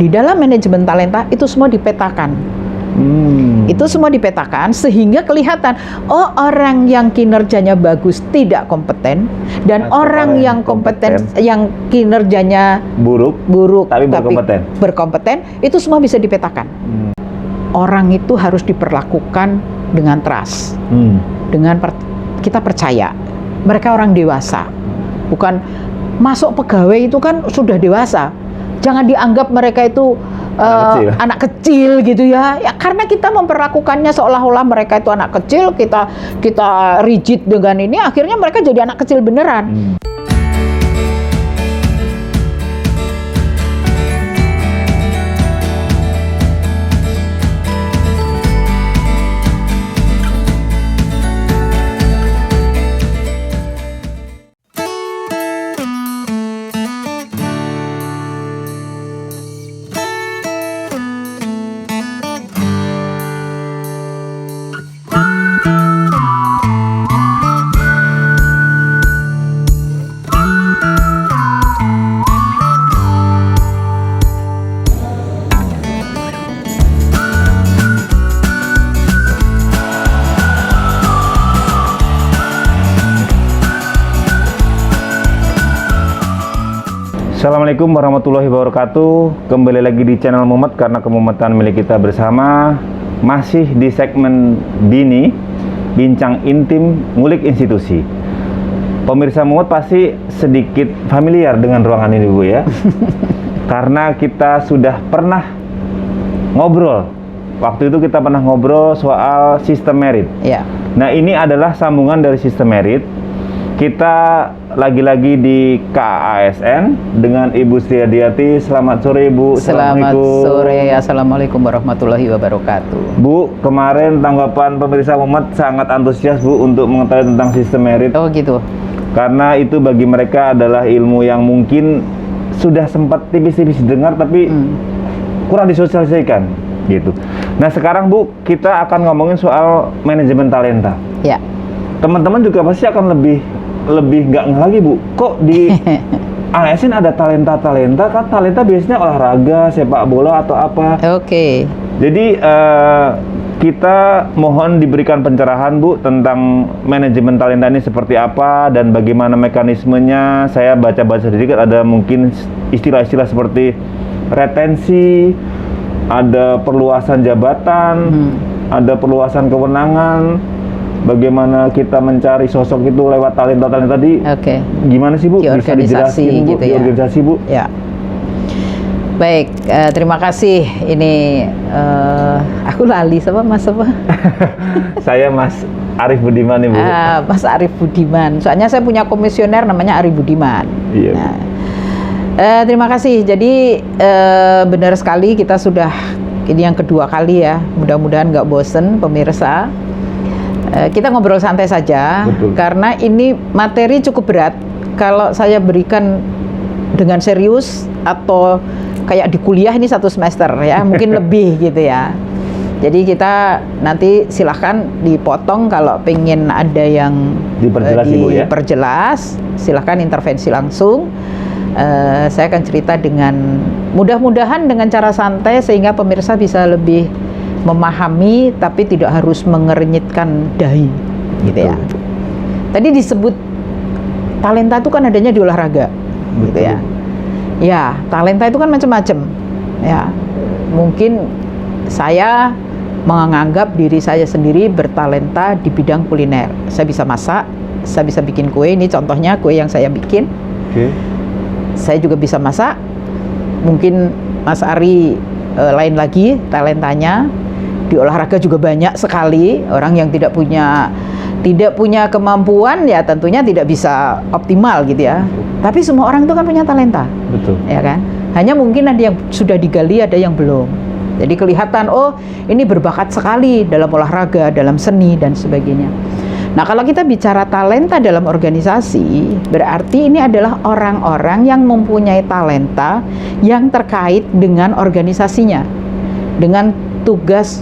di dalam manajemen talenta itu semua dipetakan. Itu semua dipetakan sehingga kelihatan orang yang kinerjanya bagus tidak kompeten dan orang yang kompeten yang kinerjanya buruk tapi berkompeten itu semua bisa dipetakan. Orang itu harus diperlakukan dengan trust, dengan kita percaya mereka orang dewasa, bukan masuk pegawai itu kan sudah dewasa. Jangan dianggap mereka itu anak kecil gitu ya. Karena kita memperlakukannya seolah-olah mereka itu anak kecil, kita rigid dengan ini, akhirnya mereka jadi anak kecil beneran. Assalamualaikum warahmatullahi wabarakatuh. Kembali lagi di channel Mumet karena kemumetan milik kita bersama. Masih di segmen Bini, bincang intim ngulik institusi. Pemirsa Mumet pasti sedikit familiar dengan ruangan ini, Bu, ya. Karena kita sudah pernah ngobrol. Waktu itu kita pernah ngobrol soal sistem merit. Ya. Nah, ini adalah sambungan dari sistem merit. Kita lagi-lagi di KASN dengan Ibu Sri Adiati. Selamat sore, Bu. Selamat sore. Assalamualaikum warahmatullahi wabarakatuh. Bu, kemarin tanggapan pemirsa Mumet sangat antusias, Bu, untuk mengetahui tentang sistem merit. Oh gitu. Karena itu bagi mereka adalah ilmu yang mungkin sudah sempat tipis-tipis didengar tapi kurang disosialisasikan gitu. Nah, sekarang, Bu, kita akan ngomongin soal manajemen talenta. Ya. Teman-teman juga pasti akan lebih nggak ngeh lagi, Bu. Kok di ASN ada talenta? Kan talenta biasanya olahraga, sepak bola atau apa. Oke. Jadi kita mohon diberikan pencerahan, Bu, tentang manajemen talenta ini seperti apa dan bagaimana mekanismenya. Saya baca-baca sedikit, ada mungkin istilah-istilah seperti retensi, ada perluasan jabatan, ada perluasan kewenangan. Bagaimana kita mencari sosok itu lewat talenta-talenta tadi? Oke. Gimana sih, Bu? Di Bisa dijelasin, Bu, gitu di ya. organisasi, Bu? Ya. Baik, terima kasih. Ini aku lali sama Mas apa? Saya Mas Arif Budiman, Ibu. Mas Arif Budiman. Soalnya saya punya komisioner namanya Arif Budiman. Iya. Nah, terima kasih. Jadi benar sekali kita sudah ini yang kedua kali ya. Mudah-mudahan nggak bosen pemirsa. Kita ngobrol santai saja. Betul. Karena ini materi cukup berat. Kalau saya berikan dengan serius atau kayak di kuliah ini 1 semester ya, mungkin lebih gitu ya. Jadi kita nanti silahkan dipotong kalau pengen ada yang Diperjelas, Ibu, ya. diperjelas, silahkan intervensi langsung. Saya akan cerita dengan mudah-mudahan dengan cara santai sehingga pemirsa bisa lebih memahami tapi tidak harus mengernyitkan dahi gitu ya. Tadi disebut talenta itu kan adanya di olahraga. Betul. Gitu ya. Ya, talenta itu kan macam-macam. Ya. Mungkin saya menganggap diri saya sendiri bertalenta di bidang kuliner. Saya bisa masak, saya bisa bikin kue. Ini contohnya kue yang saya bikin. Oke. Saya juga bisa masak. Mungkin Mas Ari lain lagi talentanya. Di olahraga juga banyak sekali orang yang tidak punya kemampuan, ya tentunya tidak bisa optimal gitu ya. Tapi semua orang itu kan punya talenta. Betul. Ya kan? Hanya mungkin ada yang sudah digali, ada yang belum. Jadi kelihatan, oh ini berbakat sekali dalam olahraga, dalam seni dan sebagainya. Nah, kalau kita bicara talenta dalam organisasi, berarti ini adalah orang-orang yang mempunyai talenta yang terkait dengan organisasinya, dengan tugas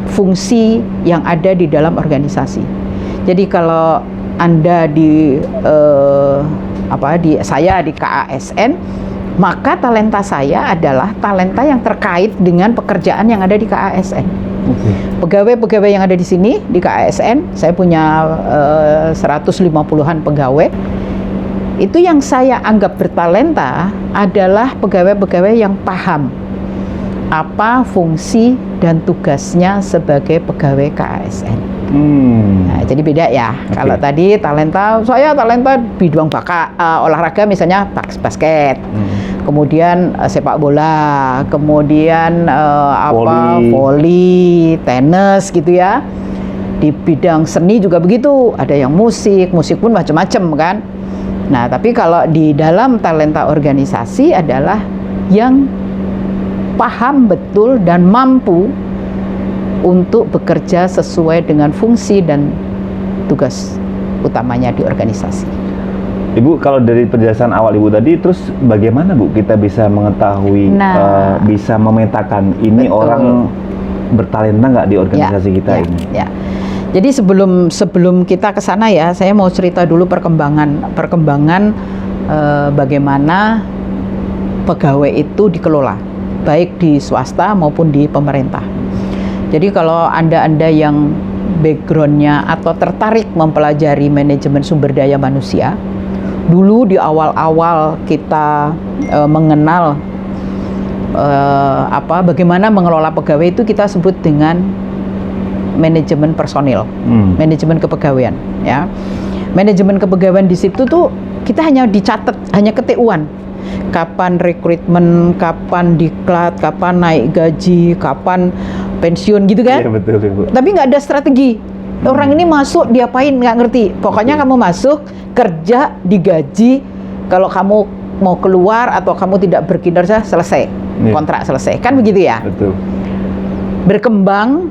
fungsi yang ada di dalam organisasi. Jadi kalau Anda saya di KASN, Maka talenta saya adalah talenta yang terkait dengan pekerjaan yang ada di KASN. Pegawai-pegawai yang ada di sini di KASN, saya punya 150-an pegawai. Itu yang saya anggap bertalenta adalah pegawai-pegawai yang paham apa fungsi dan tugasnya sebagai pegawai KASN. Nah, jadi beda ya. Kalau tadi saya talenta bidang olahraga misalnya basket, kemudian sepak bola, kemudian voli, tenis gitu ya. Di bidang seni juga begitu. Ada yang musik pun macam-macam kan. Nah, tapi kalau di dalam talenta organisasi adalah yang paham betul dan mampu untuk bekerja sesuai dengan fungsi dan tugas utamanya di organisasi. Ibu, kalau dari penjelasan awal Ibu tadi, terus bagaimana Bu kita bisa mengetahui, bisa memetakan ini orang bertalenta nggak di organisasi kita ini? Ya. Jadi sebelum kita ke sana ya, saya mau cerita dulu perkembangan bagaimana pegawai itu dikelola, baik di swasta maupun di pemerintah. Jadi kalau Anda yang backgroundnya atau tertarik mempelajari manajemen sumber daya manusia, dulu di awal-awal kita mengenal bagaimana mengelola pegawai itu kita sebut dengan manajemen personil, manajemen kepegawaian. Ya, manajemen kepegawaian di situ tuh kita hanya dicatat, hanya keTU-an. Kapan rekrutmen, kapan diklat, kapan naik gaji, kapan pensiun gitu kan? Iya, betul, Ibu. Tapi nggak ada strategi. Orang ini masuk diapain nggak ngerti. Pokoknya kamu masuk, kerja, digaji. Kalau kamu mau keluar atau kamu tidak berkinerja, selesai. Kontrak selesai. Kan begitu ya? Betul. Berkembang,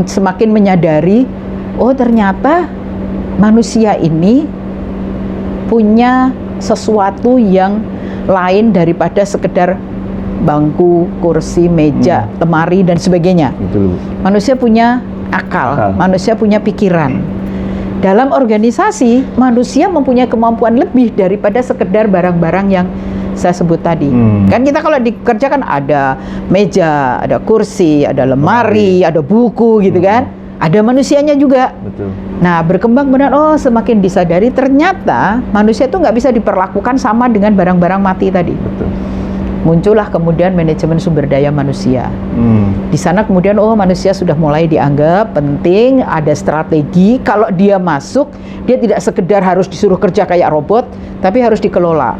semakin menyadari, oh ternyata manusia ini punya sesuatu yang lain daripada sekedar bangku, kursi, meja, lemari dan sebagainya. Betul. Manusia punya akal, manusia punya pikiran. Dalam organisasi, manusia mempunyai kemampuan lebih daripada sekedar barang-barang yang saya sebut tadi. Kan kita kalau dikerjakan ada meja, ada kursi, ada lemari, ada buku gitu kan. Ada manusianya juga. Betul. Nah, berkembang benar, semakin disadari ternyata manusia itu nggak bisa diperlakukan sama dengan barang-barang mati tadi. Betul. Muncullah kemudian manajemen sumber daya manusia. Di sana kemudian manusia sudah mulai dianggap penting, ada strategi. Kalau dia masuk, dia tidak sekedar harus disuruh kerja kayak robot, tapi harus dikelola,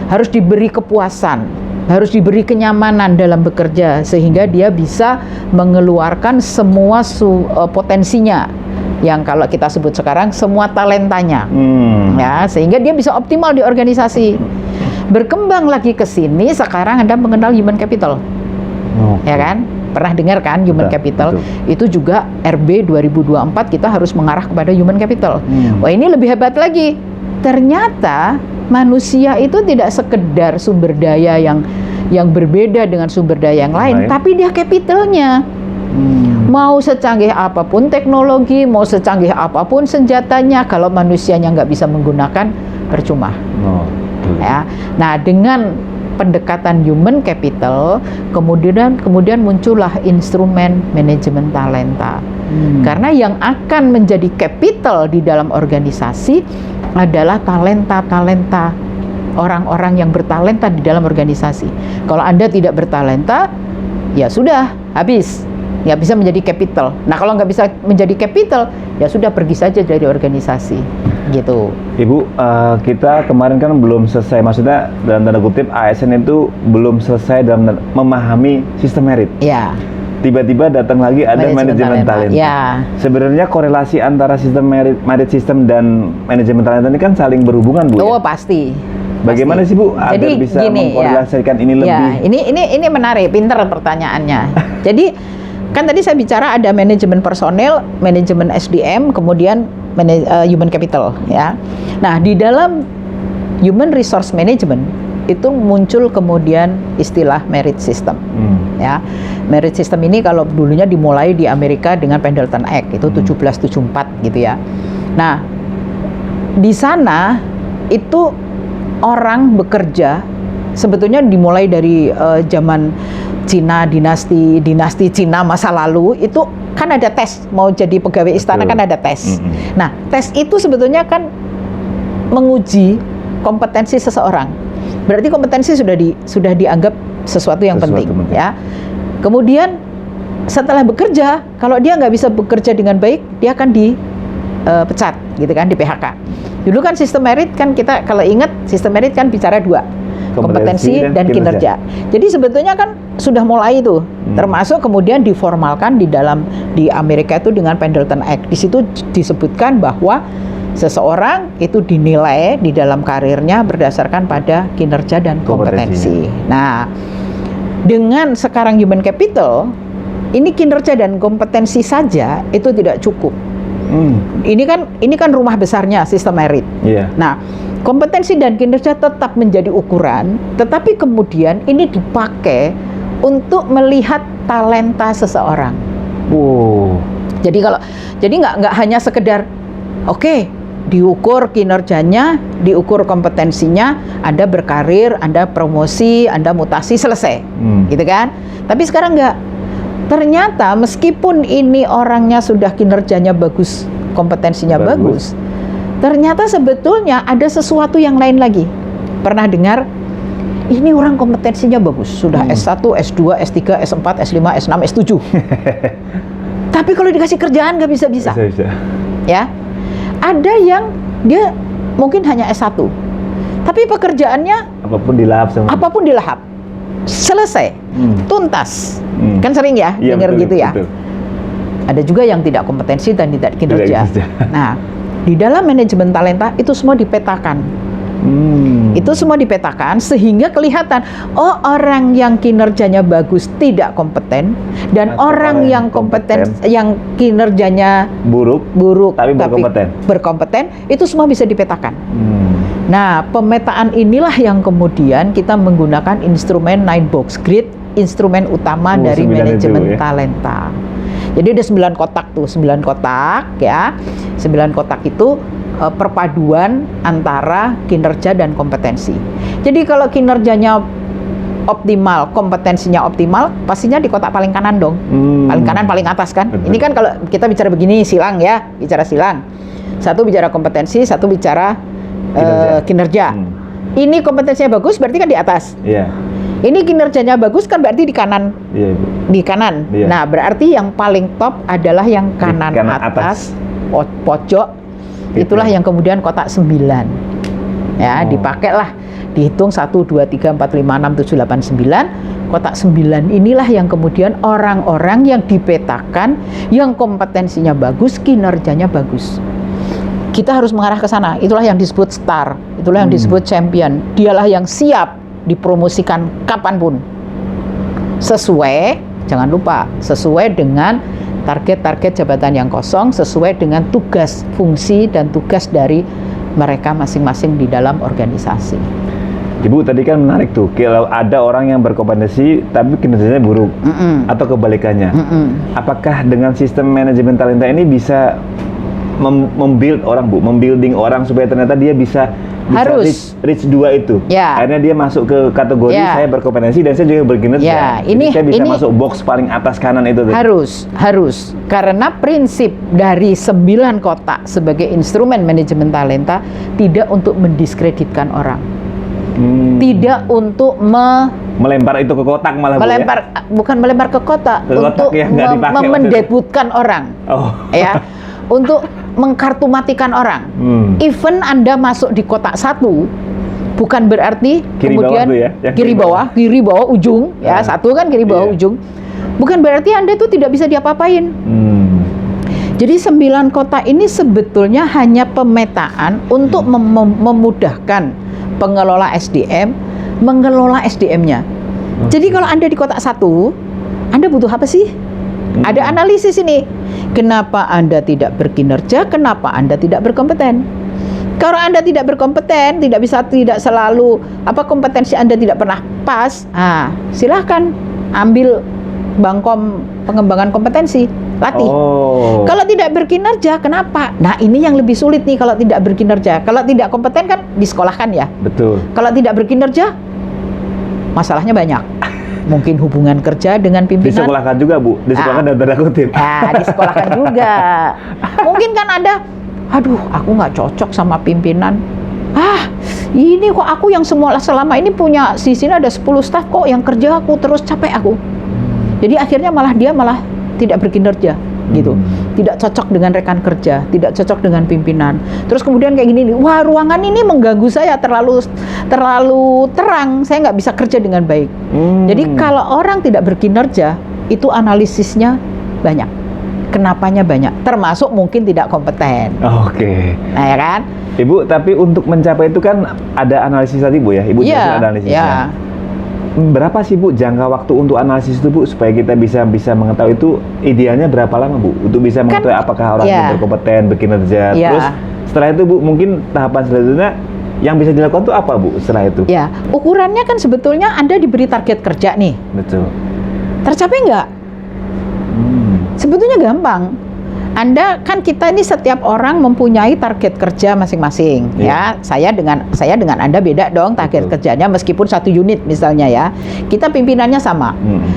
harus diberi kepuasan, harus diberi kenyamanan dalam bekerja sehingga dia bisa mengeluarkan semua potensinya, yang kalau kita sebut sekarang semua talentanya, ya, sehingga dia bisa optimal di organisasi. Berkembang lagi ke sini, sekarang Anda mengenal human capital, ya kan? Pernah dengar kan human capital? Betul. Itu juga RB 2024 kita harus mengarah kepada human capital. Wah, ini lebih hebat lagi. Ternyata manusia itu tidak sekedar sumber daya yang berbeda dengan sumber daya yang lain, tapi dia capitalnya. Mau secanggih apapun teknologi, mau secanggih apapun senjatanya, kalau manusianya nggak bisa menggunakan, percuma. Ya. Nah, dengan pendekatan human capital, kemudian muncullah instrumen manajemen talenta. Karena yang akan menjadi capital di dalam organisasi adalah talenta-talenta, orang-orang yang bertalenta di dalam organisasi. Kalau Anda tidak bertalenta, ya sudah, habis. Nggak bisa menjadi capital. Nah, kalau nggak bisa menjadi capital, ya sudah, pergi saja dari organisasi. Gitu. Ibu, kita kemarin kan belum selesai, maksudnya dalam tanda kutip ASN itu belum selesai dalam memahami sistem merit. Ya. Tiba-tiba datang lagi ada manajemen talenta. Ya. Sebenarnya korelasi antara sistem merit system dan manajemen talenta ini kan saling berhubungan, Bu. Oh, pasti. Bagaimana sih, Bu, agar bisa mengkorelasikan ini lebih? Ini menarik, pinter pertanyaannya. Jadi kan tadi saya bicara ada manajemen personel, manajemen SDM, kemudian human capital, ya. Nah, di dalam human resource management itu muncul kemudian istilah merit system. Ya. Merit system ini kalau dulunya dimulai di Amerika dengan Pendleton Act, itu 1774 gitu ya. Nah, di sana itu orang bekerja sebetulnya dimulai dari zaman Cina, dinasti Cina masa lalu itu kan ada tes, mau jadi pegawai istana kan ada tes. Nah, tes itu sebetulnya kan menguji kompetensi seseorang. Berarti kompetensi sudah dianggap sesuatu yang penting, ya. Kemudian setelah bekerja, kalau dia nggak bisa bekerja dengan baik, dia akan dipecat, gitu kan, di PHK. Dulu kan sistem merit kan, kita kalau ingat sistem merit kan bicara dua, kompetensi dan kinerja. Jadi sebetulnya kan sudah mulai itu, termasuk kemudian diformalkan di Amerika itu dengan Pendleton Act. Di situ disebutkan bahwa seseorang itu dinilai di dalam karirnya berdasarkan pada kinerja dan kompetensi. Nah, dengan sekarang human capital, ini kinerja dan kompetensi saja itu tidak cukup. Ini kan rumah besarnya sistem merit. Nah, kompetensi dan kinerja tetap menjadi ukuran, tetapi kemudian ini dipakai untuk melihat talenta seseorang. Jadi nggak hanya sekedar diukur kinerjanya, diukur kompetensinya, Anda berkarir, Anda promosi, Anda mutasi, selesai, gitu kan? Tapi sekarang nggak. Ternyata meskipun ini orangnya sudah kinerjanya bagus, kompetensinya bagus, ternyata sebetulnya ada sesuatu yang lain lagi. Pernah dengar? Ini orang kompetensinya bagus, sudah S1, S2, S3, S4, S5, S6, S7. Tapi kalau dikasih kerjaan nggak bisa-bisa. Ya. Ada yang dia mungkin hanya S1, tapi pekerjaannya apapun dilahap, selesai, tuntas. Kan sering ya dengar gitu ya. Betul. Ada juga yang tidak kompetensi dan tidak kinerja. Nah, di dalam manajemen talenta itu semua dipetakan. Itu semua dipetakan sehingga kelihatan, orang yang kinerjanya bagus tidak kompeten, dan orang yang kompeten, yang kinerjanya buruk tapi berkompeten, itu semua bisa dipetakan. Nah, pemetaan inilah yang kemudian kita menggunakan instrumen 9 box grid, instrumen utama dari manajemen talenta. Jadi ada 9 kotak tuh, 9 kotak ya. 9 kotak itu perpaduan antara kinerja dan kompetensi. Jadi kalau kinerjanya optimal, kompetensinya optimal, pastinya di kotak paling kanan dong. Paling kanan, paling atas kan. Betul. Ini kan kalau kita bicara begini, silang ya, bicara silang. Satu bicara kompetensi, satu bicara kinerja. Ini kompetensinya bagus, berarti kan di atas. Ini kinerjanya bagus kan berarti di kanan. Di kanan. Nah, berarti yang paling top adalah yang kanan atas. Pojok. Itulah yang kemudian kotak 9. Ya, dipakailah, dihitung 1, 2, 3, 4, 5, 6, 7, 8, 9. Kotak 9 inilah yang kemudian orang-orang yang dipetakan, yang kompetensinya bagus, kinerjanya bagus. Kita harus mengarah ke sana. Itulah yang disebut star, itulah yang disebut champion. Dialah yang siap dipromosikan kapanpun. Sesuai, jangan lupa, sesuai dengan target-target jabatan yang kosong, sesuai dengan tugas, fungsi, dan tugas dari mereka masing-masing di dalam organisasi. Ibu tadi kan menarik tuh, kalau ada orang yang berkompetensi tapi kinerjanya buruk, atau kebalikannya. Apakah dengan sistem manajemen talenta ini bisa membuild orang, Bu? Membuilding orang supaya ternyata dia bisa reach 2 itu. Akhirnya dia masuk ke kategori saya berkompetensi dan saya juga berkinerja. Jadi saya bisa masuk box paling atas kanan itu. Harus. Karena prinsip dari 9 kotak sebagai instrumen manajemen talenta tidak untuk mendiskreditkan orang. Tidak untuk melempar itu ke kotak, malah bukan melempar ke kotak, untuk mendebutkan orang. Ya. Untuk mengkartumatikan orang. Even Anda masuk di kotak 1, bukan berarti kemudian kiri bawah ujung, ya, 1 kan kiri bawah ujung. Bukan berarti Anda itu tidak bisa diapa-apain. Jadi 9 kotak ini sebetulnya hanya pemetaan untuk memudahkan pengelola SDM mengelola SDM-nya. Jadi kalau Anda di kotak 1, Anda butuh apa sih? Ada analisis ini. Kenapa Anda tidak berkinerja? Kenapa Anda tidak berkompeten? Kalau Anda tidak berkompeten, tidak selalu kompetensi Anda tidak pernah pas, silahkan ambil bangkom pengembangan kompetensi, latih. Kalau tidak berkinerja, kenapa? Nah, ini yang lebih sulit nih kalau tidak berkinerja. Kalau tidak kompeten kan disekolahkan ya. Betul. Kalau tidak berkinerja, Masalahnya banyak. Mungkin hubungan kerja dengan pimpinan. Disekolahkan juga, Bu. Disekolahkan dalam tanda kutip. Ya, disekolahkan juga. Mungkin kan ada, aduh, aku nggak cocok sama pimpinan. Ini kok aku yang selama ini punya, di sini ada 10 staf kok yang kerja aku terus capek aku. Jadi akhirnya dia malah tidak berkinerja gitu. Tidak cocok dengan rekan kerja, tidak cocok dengan pimpinan. Terus kemudian kayak gini nih, wah ruangan ini mengganggu saya, terlalu terang, saya nggak bisa kerja dengan baik. Jadi kalau orang tidak berkinerja, itu analisisnya banyak. Kenapanya banyak, termasuk mungkin tidak kompeten. Oke. Nah ya kan? Ibu, tapi untuk mencapai itu kan ada analisis tadi, Bu ya? Ibu Iya, ada analisisnya. iya. Berapa sih, Bu, jangka waktu untuk analisis itu, Bu, supaya kita bisa mengetahui itu idealnya berapa lama, Bu, untuk bisa mengetahui apakah orang itu berkompeten, berkinerja. Terus setelah itu, Bu, mungkin tahapan selanjutnya yang bisa dilakukan itu apa, Bu, setelah itu? Ya, ukurannya kan sebetulnya Anda diberi target kerja nih. Betul. Tercapai nggak? Sebetulnya gampang. Kita ini setiap orang mempunyai target kerja masing-masing, ya. Saya dengan Anda beda dong target kerjanya, meskipun satu unit misalnya ya. Kita pimpinannya sama,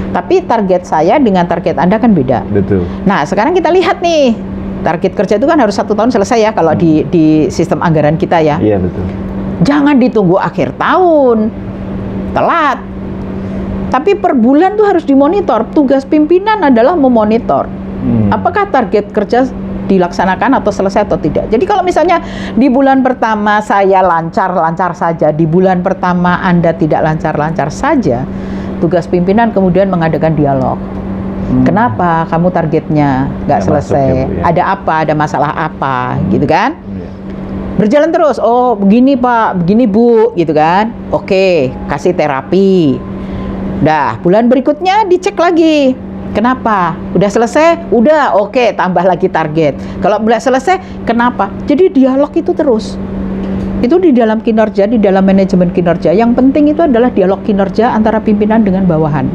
tapi target saya dengan target Anda kan beda. Betul. Nah, sekarang kita lihat nih, target kerja itu kan harus 1 tahun selesai ya kalau di sistem anggaran kita ya. Iya, betul. Jangan ditunggu akhir tahun, telat. Tapi per bulan tuh harus dimonitor. Tugas pimpinan adalah memonitor. Apakah target kerja dilaksanakan atau selesai atau tidak. Jadi kalau misalnya di bulan pertama saya lancar-lancar saja, di bulan pertama Anda tidak lancar-lancar saja, tugas pimpinan kemudian mengadakan dialog. Kenapa kamu targetnya nggak selesai? Ya. Ada apa? Ada masalah apa? Gitu kan? Berjalan terus. Oh, begini Pak, begini Bu, gitu kan? Oke, kasih terapi. Dah, bulan berikutnya dicek lagi. Kenapa? Udah selesai? Udah, oke, tambah lagi target. Kalau belum selesai, kenapa? Jadi dialog itu terus. Itu di dalam kinerja, di dalam manajemen kinerja. Yang penting itu adalah dialog kinerja antara pimpinan dengan bawahan.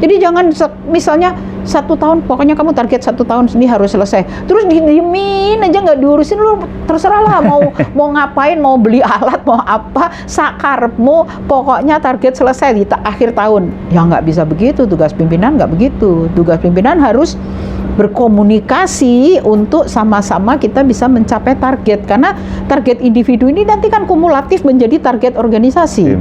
Jadi jangan misalnya 1 tahun, pokoknya kamu target 1 tahun ini harus selesai. Terus didiemin aja, nggak diurusin, lu terserah lah mau ngapain, mau beli alat, mau apa, sakarepmu, pokoknya target selesai di akhir tahun. Ya nggak bisa begitu, tugas pimpinan nggak begitu. Tugas pimpinan harus berkomunikasi untuk sama-sama kita bisa mencapai target, karena target individu ini nanti kan kumulatif menjadi target organisasi.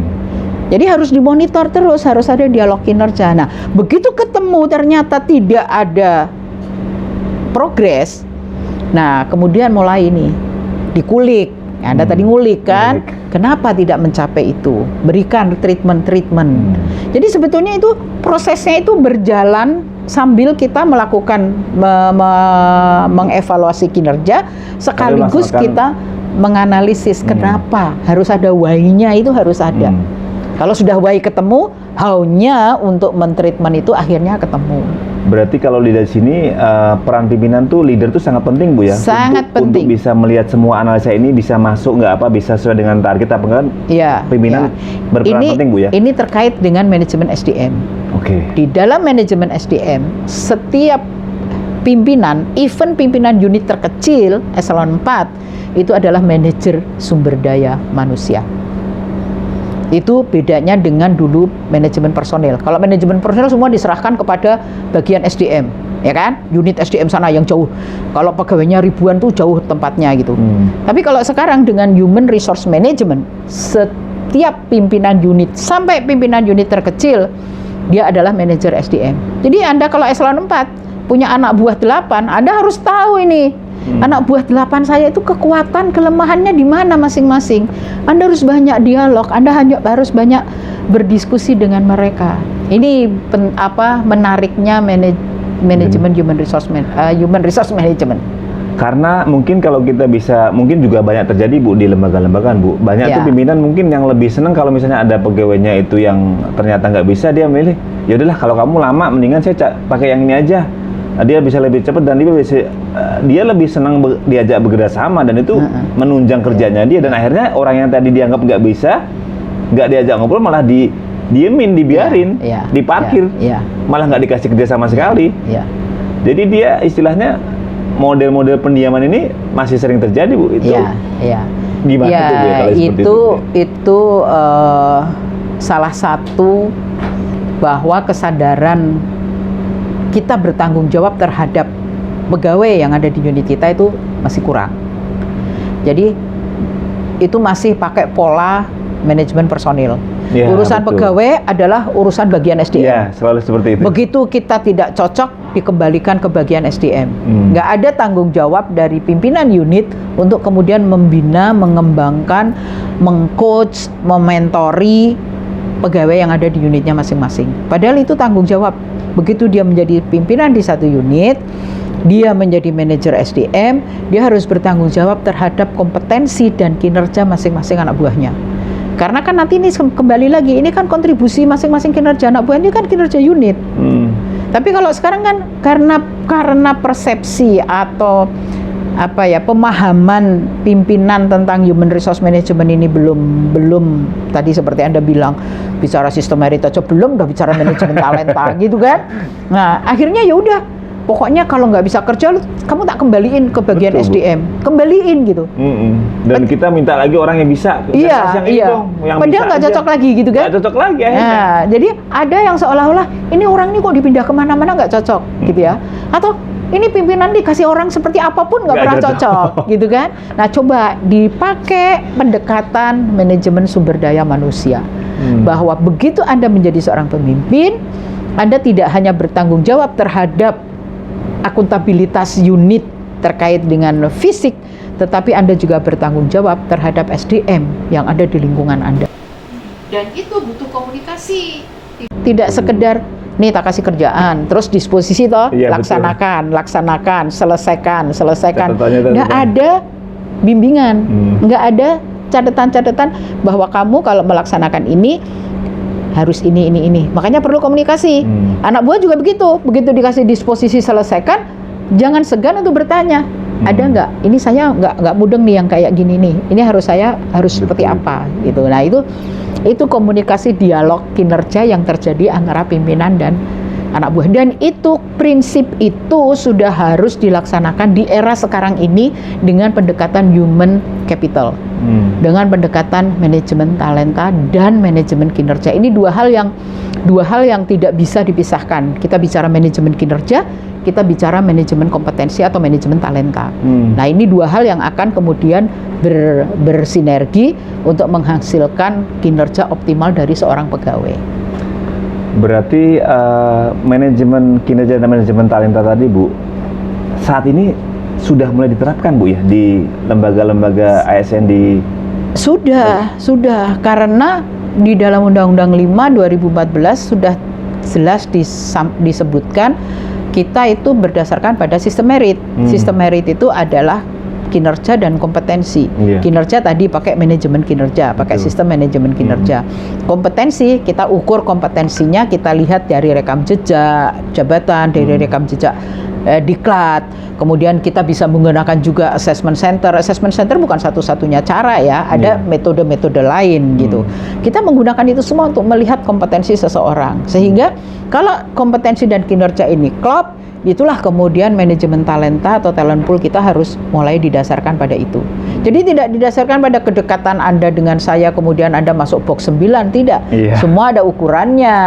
Jadi harus dimonitor terus, harus ada dialog kinerja. Nah, begitu ketemu ternyata tidak ada progres, nah kemudian mulai ini dikulik. Anda tadi ngulik kan, kenapa tidak mencapai itu? Berikan treatment. Jadi sebetulnya itu prosesnya itu berjalan sambil kita melakukan mengevaluasi kinerja, sekaligus kita menganalisis kenapa harus ada why-nya, itu harus ada. Kalau sudah why ketemu, how-nya untuk mentreatment itu akhirnya ketemu. Berarti kalau di sini peran pimpinan tuh, leader tuh sangat penting, Bu ya. Sangat penting. Untuk bisa melihat semua analisa ini bisa masuk nggak, bisa sesuai dengan target apa kan? Iya. Pimpinan berperan penting, Bu ya. Ini terkait dengan manajemen SDM. Oke. Di dalam manajemen SDM, setiap pimpinan, even pimpinan unit terkecil eselon 4 itu adalah manajer sumber daya manusia. Itu bedanya dengan dulu manajemen personel. Kalau manajemen personel semua diserahkan kepada bagian SDM, ya kan? Unit SDM sana yang jauh. Kalau pegawainya ribuan tuh jauh tempatnya gitu. Tapi kalau sekarang dengan human resource management, setiap pimpinan unit sampai pimpinan unit terkecil dia adalah manajer SDM. Jadi Anda kalau eselon 4 punya anak buah 8, Anda harus tahu ini. Anak buah 8 saya itu kekuatan, kelemahannya di mana masing-masing. Anda harus banyak dialog, Anda harus banyak berdiskusi dengan mereka. Ini menariknya manajemen human resource management. Karena mungkin kalau kita bisa, mungkin juga banyak terjadi, Bu, di lembaga-lembaga, Bu. Banyak tuh pimpinan mungkin yang lebih senang kalau misalnya ada pegawainya itu yang ternyata nggak bisa, dia milih, ya udahlah kalau kamu lama mendingan saya pakai yang ini aja. Dia bisa lebih cepat dan dia lebih senang diajak bekerjasama, dan itu menunjang kerjanya dia, dan akhirnya orang yang tadi dianggap nggak bisa, nggak diajak ngobrol, malah diemin, dibiarin, diparkir, malah nggak dikasih kerja sama sekali. Jadi dia istilahnya model-model pendiaman ini masih sering terjadi, Bu. Itu gimana tuh, Bu, ya, kalau seperti itu? salah satu bahwa kesadaran kita bertanggung jawab terhadap pegawai yang ada di unit kita itu masih kurang. Jadi itu masih pakai pola manajemen personil. Ya, urusan betul. pegawai adalah urusan bagian SDM. Ya, selalu seperti itu. Begitu kita tidak cocok, dikembalikan ke bagian SDM. Nggak ada tanggung jawab dari pimpinan unit untuk kemudian membina, mengembangkan, mengcoach, mementori pegawai yang ada di unitnya masing-masing. Padahal itu tanggung jawab. Begitu dia menjadi pimpinan di satu unit, dia menjadi manajer SDM, dia harus bertanggung jawab terhadap kompetensi dan kinerja masing-masing anak buahnya. Karena kan nanti ini kembali lagi, ini kan kontribusi masing-masing kinerja anak buah, ini kan kinerja unit. Tapi kalau sekarang kan karena persepsi atau pemahaman pimpinan tentang human resource management ini belum tadi seperti Anda bilang, bicara sistem merit aja belum, udah bicara manajemen talenta gitu kan. Nah, akhirnya ya udah, pokoknya kalau nggak bisa kerja, kamu tak kembaliin ke bagian Betul, SDM, kembaliin gitu. Dan kita minta lagi orang yang bisa. Iya. Padahal nggak cocok lagi gitu kan? Nggak cocok lagi akhirnya. Nah, jadi ada yang seolah-olah ini orang ini kok dipindah kemana-mana nggak cocok gitu ya? Atau ini pimpinan dikasih orang seperti apapun nggak pernah cocok gitu kan? Nah, coba dipakai pendekatan manajemen sumber daya manusia. Bahwa begitu Anda menjadi seorang pemimpin, Anda tidak hanya bertanggung jawab terhadap akuntabilitas unit terkait dengan fisik, tetapi Anda juga bertanggung jawab terhadap SDM yang ada di lingkungan Anda. Dan itu butuh komunikasi. Tidak sekedar nih tak kasih kerjaan, terus disposisi toh, Iya, laksanakan, selesaikan. Catatannya. Nggak ada bimbingan, nggak ada catatan-catatan bahwa kamu kalau melaksanakan ini harus ini. Makanya perlu komunikasi. Anak buah juga begitu dikasih disposisi selesaikan, jangan segan untuk bertanya. Ada nggak? Ini saya nggak mudeng nih yang kayak gini nih. Ini harus seperti apa gitu. Nah itu komunikasi dialog kinerja yang terjadi antara pimpinan dan anak buah. Dan itu prinsip itu sudah harus dilaksanakan di era sekarang ini dengan pendekatan human capital, dengan pendekatan manajemen talenta dan manajemen kinerja. Ini dua hal yang tidak bisa dipisahkan. Kita bicara manajemen kinerja, kita bicara manajemen kompetensi atau manajemen talenta. Nah, ini dua hal yang akan kemudian bersinergi untuk menghasilkan kinerja optimal dari seorang pegawai. Berarti manajemen kinerja dan manajemen talenta tadi, Bu, saat ini sudah mulai diterapkan, Bu, ya, di lembaga-lembaga ASN di... Sudah, karena di dalam Undang-Undang 5 2014 sudah jelas disebutkan kita itu berdasarkan pada sistem merit. Sistem merit itu adalah kinerja dan kompetensi. Kinerja tadi pakai manajemen kinerja, pakai sistem manajemen kinerja. Kompetensi kita ukur kompetensinya, kita lihat dari rekam jejak jabatan, dari rekam jejak diklat. Kemudian kita bisa menggunakan juga assessment center. Assessment center bukan satu-satunya cara ya, ada metode-metode lain gitu. Kita menggunakan itu semua untuk melihat kompetensi seseorang. Sehingga kalau kompetensi dan kinerja ini klop, itulah kemudian manajemen talenta atau talent pool kita harus mulai didasarkan pada itu. Jadi tidak didasarkan pada kedekatan Anda dengan saya kemudian Anda masuk box 9, tidak. Semua ada ukurannya.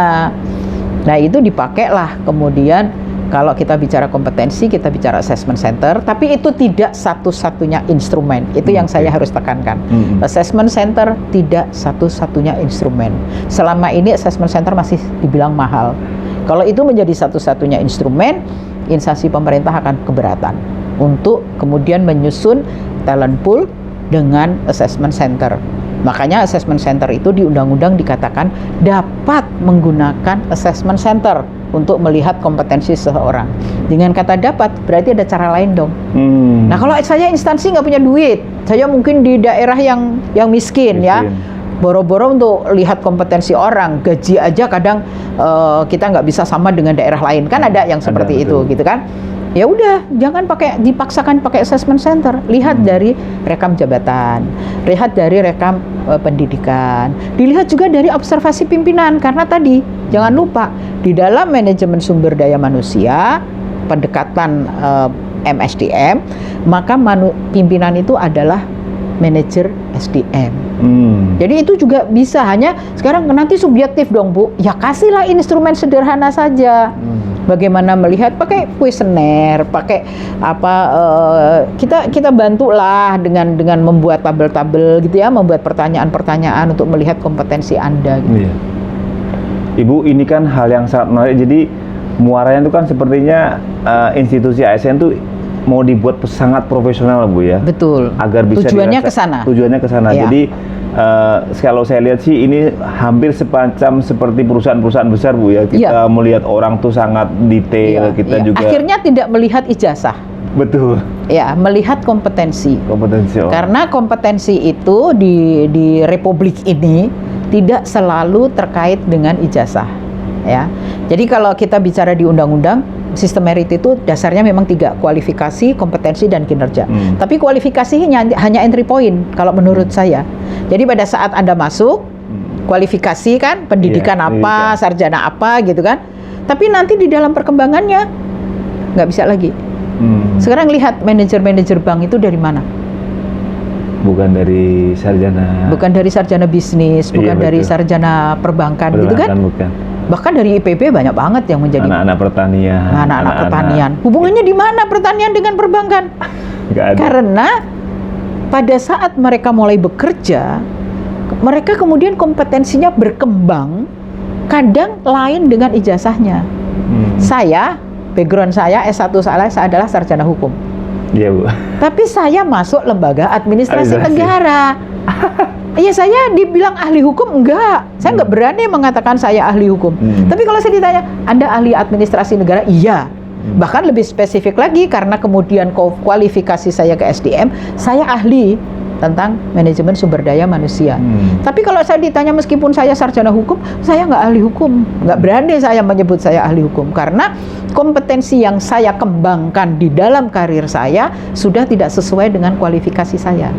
Nah, itu dipakailah kemudian kalau kita bicara kompetensi, kita bicara assessment center, tapi itu tidak satu-satunya instrumen. Itu yang saya harus tekankan. Assessment center tidak satu-satunya instrumen. Selama ini assessment center masih dibilang mahal. Kalau itu menjadi satu-satunya instrumen, instansi pemerintah akan keberatan untuk kemudian menyusun talent pool dengan assessment center. Makanya assessment center itu di undang-undang dikatakan dapat menggunakan assessment center untuk melihat kompetensi seseorang. Dengan kata dapat, berarti ada cara lain dong. Nah, kalau saya instansi nggak punya duit, saya mungkin di daerah yang miskin ya, boro-boro untuk lihat kompetensi orang, gaji aja kadang kita nggak bisa sama dengan daerah lain, kan ada yang seperti itu gitu kan. Ya udah, jangan dipaksakan pakai assessment center. Lihat dari rekam jabatan, lihat dari rekam pendidikan, dilihat juga dari observasi pimpinan. Karena tadi jangan lupa di dalam manajemen sumber daya manusia, pendekatan MSDM, maka pimpinan itu adalah manajer SDM. Jadi itu juga bisa, hanya sekarang nanti subjektif dong Bu. Ya kasihlah instrumen sederhana saja. Bagaimana melihat, pakai kuesioner, pakai apa, kita bantulah dengan membuat tabel-tabel gitu ya, membuat pertanyaan-pertanyaan untuk melihat kompetensi Anda gitu. Iya. Ibu, ini kan hal yang sangat menarik. Jadi muaranya itu kan sepertinya institusi ASN itu mau dibuat sangat profesional, Bu ya. Betul. Agar bisa tujuannya ke sana. Tujuannya ke sana. Ya. Jadi kalau saya lihat sih ini hampir semacam seperti perusahaan-perusahaan besar, Bu ya. Kita melihat orang tuh sangat detail, kita juga akhirnya tidak melihat ijazah. Betul. Ya, melihat kompetensi. Kompetensi. Karena kompetensi itu di Republik ini tidak selalu terkait dengan ijazah, ya. Jadi kalau kita bicara di undang-undang, sistem merit itu dasarnya memang 3, kualifikasi, kompetensi, dan kinerja. Tapi kualifikasinya hanya entry point kalau menurut saya. Jadi pada saat Anda masuk, kualifikasi kan, pendidikan apa, sarjana apa gitu kan. Tapi nanti di dalam perkembangannya nggak bisa lagi. Sekarang lihat manajer-manajer bank itu dari mana? Bukan dari sarjana. Bukan dari sarjana bisnis, bukan dari sarjana perbankan gitu kan? Bukan. Bahkan dari IPB banyak banget yang menjadi anak-anak pertanian. Anak-anak pertanian. Hubungannya di mana pertanian dengan perbankan? Nggak ada. Karena pada saat mereka mulai bekerja, mereka kemudian kompetensinya berkembang, kadang lain dengan ijazahnya. Saya, background saya S1 saya adalah sarjana hukum. Iya, Bu. Tapi saya masuk lembaga administrasi negara. Iya, saya dibilang ahli hukum enggak. Saya enggak berani mengatakan saya ahli hukum. Tapi kalau saya ditanya, Anda ahli administrasi negara? Iya. Bahkan lebih spesifik lagi, karena kemudian kualifikasi saya ke SDM, saya ahli tentang manajemen sumber daya manusia. Tapi kalau saya ditanya, meskipun saya sarjana hukum, saya nggak ahli hukum. Nggak berani saya menyebut saya ahli hukum, karena kompetensi yang saya kembangkan di dalam karir saya sudah tidak sesuai dengan kualifikasi saya.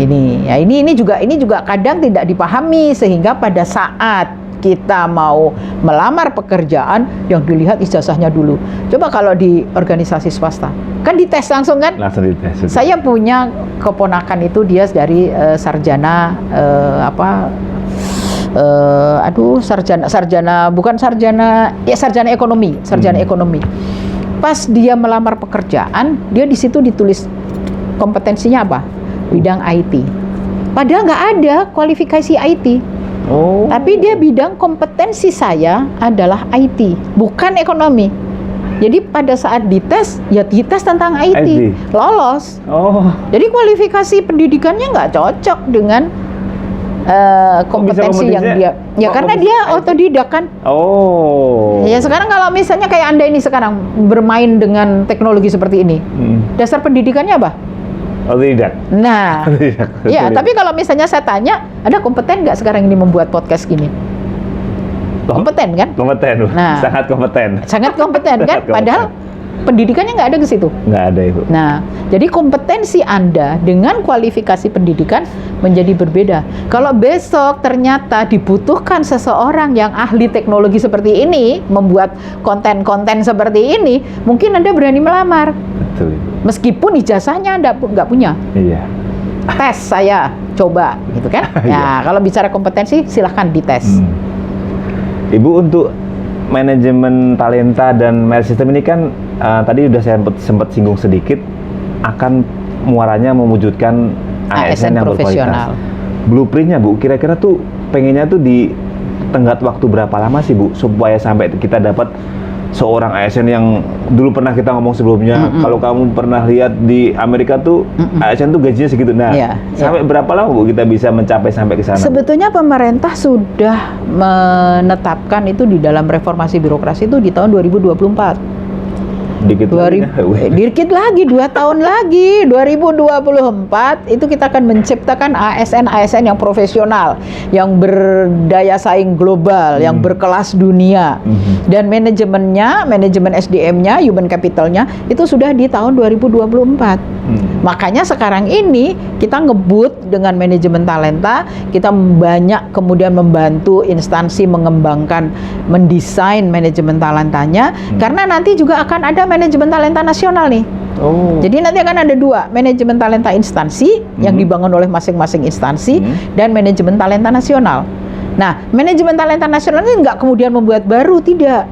Ini juga kadang tidak dipahami, sehingga pada saat kita mau melamar pekerjaan yang dilihat ijazahnya dulu. Coba kalau di organisasi swasta, kan dites langsung kan? Langsung dites. Saya punya keponakan itu, dia dari sarjana sarjana ekonomi. Pas dia melamar pekerjaan, dia di situ ditulis kompetensinya apa? Bidang IT. Padahal nggak ada kualifikasi IT. Tapi dia bidang kompetensi saya adalah IT, bukan ekonomi. Jadi pada saat dites, ya dites tentang IT. Lolos. Jadi kualifikasi pendidikannya nggak cocok dengan kompetensi yang dia. Ya karena dia otodidak kan. Ya sekarang kalau misalnya kayak Anda ini sekarang bermain dengan teknologi seperti ini, dasar pendidikannya apa? Tidak. Nah, ya. Tapi kalau misalnya saya tanya, Anda kompeten nggak sekarang ini membuat podcast gini? Kompeten kan? Kompeten. Nah, sangat kompeten. Sangat kompeten kan? Padahal pendidikannya nggak ada ke situ. Nggak ada, Ibu. Nah, jadi kompetensi Anda dengan kualifikasi pendidikan menjadi berbeda. Kalau besok ternyata dibutuhkan seseorang yang ahli teknologi seperti ini, membuat konten-konten seperti ini, mungkin Anda berani melamar. Betul, Ibu. Meskipun ijazahnya Anda nggak punya. Iya. Tes saya coba, gitu kan? Nah, kalau bicara kompetensi, silahkan dites. Ibu, untuk manajemen talenta dan merit system ini kan tadi udah saya sempat singgung sedikit, akan muaranya mewujudkan ASN yang profesional. Berkualitas. Blueprintnya, Bu, kira-kira tuh pengennya tuh di tenggat waktu berapa lama sih, Bu, supaya sampai kita dapat seorang ASN yang dulu pernah kita ngomong sebelumnya, kalau kamu pernah lihat di Amerika tuh ASN tuh gajinya segitu. Nah, sampai berapa lama, Bu, kita bisa mencapai sampai ke sana? Sebetulnya pemerintah sudah menetapkan itu di dalam reformasi birokrasi itu di tahun 2024. Dikit lagi 2 tahun lagi, 2024 itu kita akan menciptakan ASN yang profesional, yang berdaya saing global, yang berkelas dunia. Dan manajemen SDM-nya, human capital-nya itu sudah di tahun 2024. Makanya sekarang ini kita ngebut dengan manajemen talenta, kita banyak kemudian membantu instansi mengembangkan, mendesain manajemen talentanya, karena nanti juga akan ada manajemen talenta nasional nih. Oh. Jadi nanti akan ada 2, manajemen talenta instansi yang dibangun oleh masing-masing instansi dan manajemen talenta nasional. Nah, manajemen talenta nasional ini nggak kemudian membuat baru, tidak.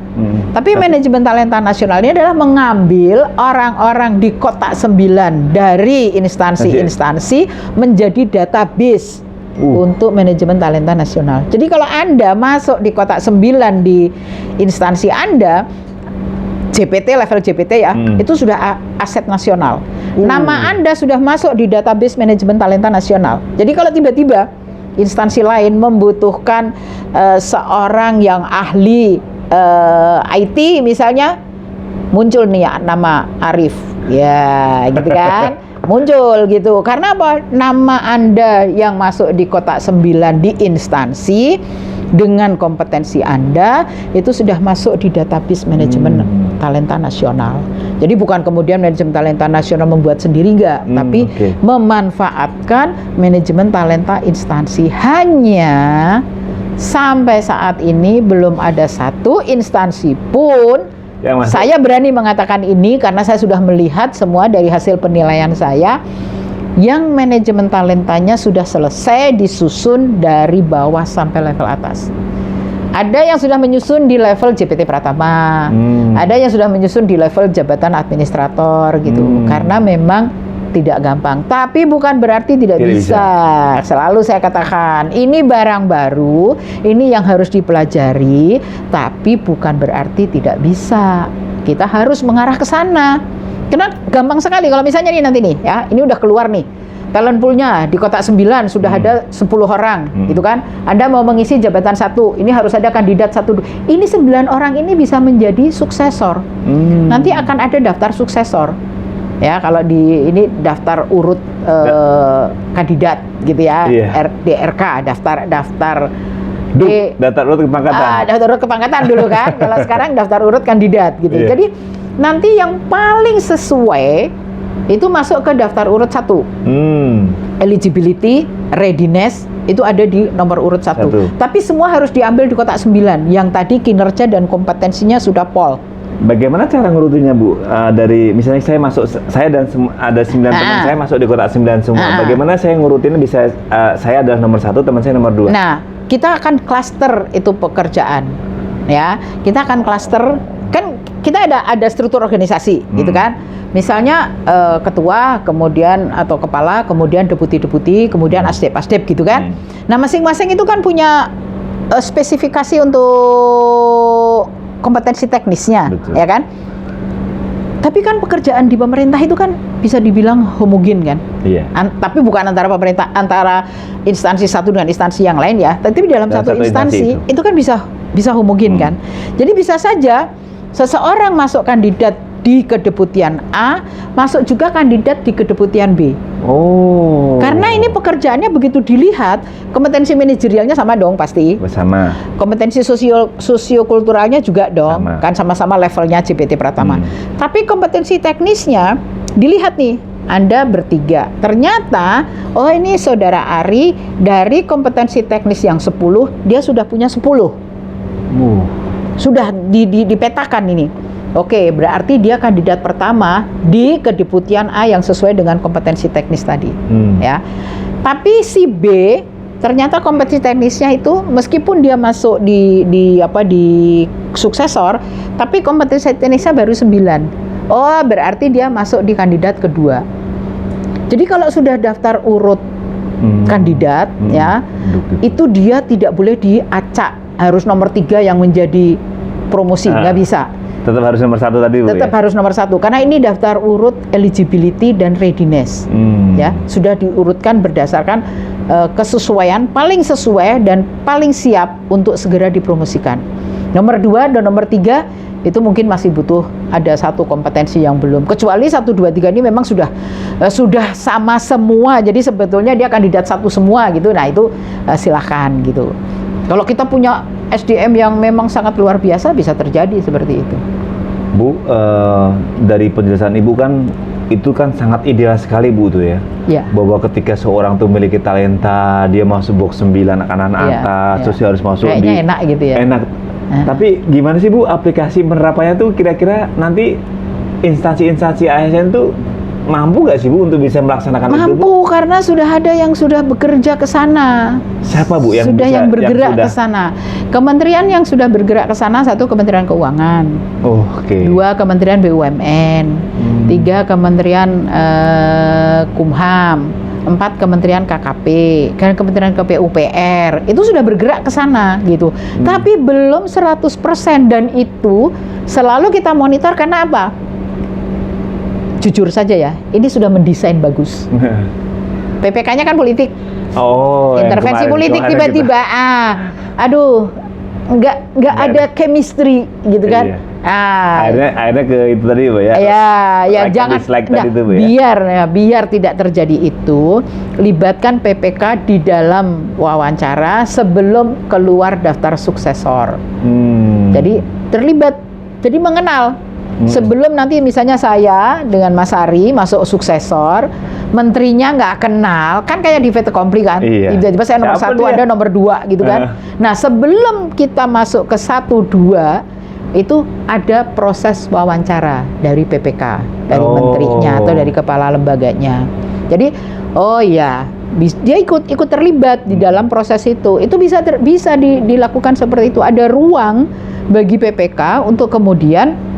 Tapi manajemen talenta nasional ini adalah mengambil orang-orang di kotak 9 dari instansi-instansi menjadi database untuk manajemen talenta nasional. Jadi kalau Anda masuk di kotak 9 di instansi Anda, JPT, level JPT ya, itu sudah aset nasional. Nama Anda sudah masuk di database manajemen talenta nasional. Jadi kalau tiba-tiba instansi lain membutuhkan seorang yang ahli IT misalnya, muncul nih ya nama Arif, ya gitu kan. Muncul gitu. Karena apa? Nama Anda yang masuk di kotak 9 di instansi dengan kompetensi Anda itu sudah masuk di database manajemen talenta nasional. Jadi bukan kemudian manajemen talenta nasional membuat sendiri, enggak, tapi memanfaatkan manajemen talenta instansi. Hanya sampai saat ini belum ada satu instansi pun. Saya berani mengatakan ini karena saya sudah melihat semua dari hasil penilaian saya yang manajemen talentanya sudah selesai disusun dari bawah sampai level atas. Ada yang sudah menyusun di level JPT Pratama, ada yang sudah menyusun di level jabatan administrator gitu. Karena memang tidak gampang, tapi bukan berarti tidak bisa. Selalu saya katakan, ini barang baru, ini yang harus dipelajari, tapi bukan berarti tidak bisa. Kita harus mengarah ke sana. Karena gampang sekali kalau misalnya nih nanti nih ya, ini udah keluar nih. Talent pool-nya di kotak 9 sudah ada 10 orang, gitu kan. Anda mau mengisi jabatan 1, ini harus ada kandidat 1. Ini 9 orang ini bisa menjadi suksesor. Nanti akan ada daftar suksesor. Ya, kalau di ini daftar urut kandidat gitu ya, DRK, daftar urut kepangkatan. Daftar urut kepangkatan dulu kan. Kalau sekarang daftar urut kandidat gitu. Jadi nanti yang paling sesuai itu masuk ke daftar urut 1. Eligibility, readiness itu ada di nomor urut 1. Tapi semua harus diambil di kotak 9 yang tadi kinerja dan kompetensinya sudah pol. Bagaimana cara ngurutinnya, Bu? Dari misalnya saya dan ada 9 teman saya masuk di kotak 9 semua. Bagaimana saya ngurutinnya bisa saya adalah nomor 1, teman saya nomor 2? Nah, kita akan klaster itu pekerjaan. Ya, kita akan klaster, kan kita ada struktur organisasi gitu kan. Misalnya ketua, kemudian atau kepala, kemudian deputi-deputi, kemudian asdep gitu kan. Nah, masing-masing itu kan punya spesifikasi untuk kompetensi teknisnya, ya kan? Tapi kan pekerjaan di pemerintah itu kan bisa dibilang homogen kan? Iya. Tapi bukan antara pemerintah, antara instansi satu dengan instansi yang lain ya. Tapi di dalam satu instansi itu kan bisa homogen kan? Jadi bisa saja seseorang masuk kandidat di kedeputian A, masuk juga kandidat di kedeputian B. Oh. Karena ini pekerjaannya begitu dilihat, kompetensi manajerialnya sama dong pasti. Sama. Kompetensi sosiokulturalnya juga dong, kan sama-sama levelnya JPT Pratama. Tapi kompetensi teknisnya dilihat nih, Anda bertiga. Ternyata, oh ini saudara Ari dari kompetensi teknis yang 10, dia sudah punya 10. Sudah dipetakan ini. Oke, berarti dia kandidat pertama di kedeputian A yang sesuai dengan kompetensi teknis tadi, ya. Tapi si B ternyata kompetensi teknisnya itu meskipun dia masuk di suksesor, tapi kompetensi teknisnya baru 9. Oh, berarti dia masuk di kandidat kedua. Jadi kalau sudah daftar urut kandidat, ya, itu dia tidak boleh diacak, harus nomor 3 yang menjadi promosi, nggak bisa. Tetap harus nomor 1 tadi, Bu, tetap ya? harus nomor 1 karena ini daftar urut eligibility dan readiness, ya, sudah diurutkan berdasarkan kesesuaian, paling sesuai dan paling siap untuk segera dipromosikan. Nomor 2 dan nomor 3 itu mungkin masih butuh ada satu kompetensi yang belum. Kecuali 1, 2, 3 ini memang sudah sama semua. Jadi sebetulnya dia kandidat 1 semua gitu. Nah itu silahkan gitu. Kalau kita punya SDM yang memang sangat luar biasa, bisa terjadi seperti itu. Bu, dari penjelasan Ibu kan itu kan sangat ideal sekali, Bu, tuh ya. Ya. Bahwa ketika seorang tuh memiliki talenta, dia masuk box 9 anak-anak atas, terus dia harus masuk kayaknya enak gitu ya. Enak. Tapi gimana sih, Bu, aplikasi penerapannya tuh kira-kira nanti instansi-instansi ASN tuh mampu nggak sih Bu untuk bisa melaksanakan itu? Mampu, karena sudah ada yang sudah bekerja ke sana. Siapa Bu yang sudah bisa, yang bergerak yang ke sana? Kementerian yang sudah bergerak ke sana, 1 Kementerian Keuangan, Oh, oke. 2 Kementerian BUMN, 3 Kementerian Kumham, 4 Kementerian KKP, dan Kementerian PUPR itu sudah bergerak ke sana gitu. Tapi belum 100%, dan itu selalu kita monitor. Karena apa? Jujur saja ya, ini sudah mendesain bagus. PPK-nya kan politik. Oh, yang Intervensi kemarin politik tiba-tiba, aduh, nggak ada chemistry gitu kan. Iya. Akhirnya ke itu tadi Bu ya. Ya Like jangan, dislike tadi itu, Bu, ya? biar tidak terjadi itu, libatkan PPK di dalam wawancara sebelum keluar daftar suksesor. Jadi terlibat, jadi mengenal. Sebelum nanti misalnya saya dengan Mas Ari masuk suksesor, menterinya nggak kenal, kan kayak di fait accompli kan. Iya. Tiba-tiba saya nomor Siapa 1, dia? Anda nomor 2 gitu kan. Nah, sebelum kita masuk ke 1-2 itu ada proses wawancara dari PPK, dari menterinya atau dari kepala lembaganya. Jadi, oh ya, dia ikut terlibat di dalam proses itu. Itu bisa dilakukan seperti itu. Ada ruang bagi PPK untuk kemudian